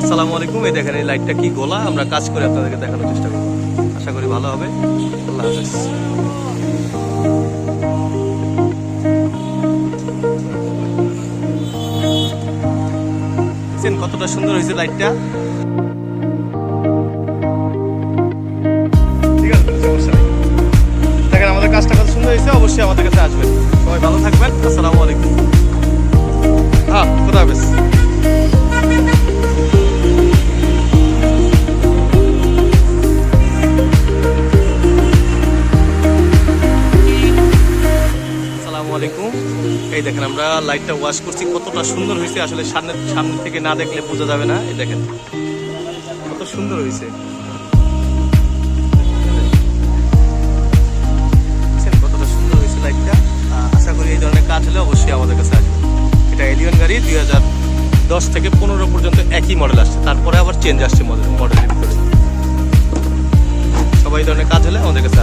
আসসালামু আলাইকুম। এই দেখেন এই লাইটটা কি গোলা, আমরা কাজ করে আপনাদেরকে দেখানোর চেষ্টা করব। আশা করি ভালো হবে। আল্লাহ হাফেজ। দেখছেন কতটা সুন্দর হয়েছে লাইটটা। ঠিক আছে, সমস্যা নেই। দেখেন আমাদের কাজটা কত সুন্দর হয়েছে, অবশ্যই আমাদের কাছে আসবেন। সবাই ভালো থাকবেন। আসসালামু আলাইকুম। হ্যাঁ, খুদা হাফেজ। এই দেখেন আমরা লাইটটা ওয়াশ করছি, কতটা সুন্দর হয়েছে। আসলে সামনে থেকে না দেখলে বোঝা যাবে না। এই দেখেন কত সুন্দর হয়েছে, কতটা সুন্দর হয়েছে লাইটটা। আশা করি এই ধরনের কাজ হলে অবশ্যই আমাদের কাছে আসবে। এটা এলিয়ন গাড়ি 2010 থেকে 15 পর্যন্ত একই মডেল আসছে, তারপরে আবার চেঞ্জ আসছে মডেলের ভিতরে। সবাই এই ধরনের কাজ হলে আমাদের কাছে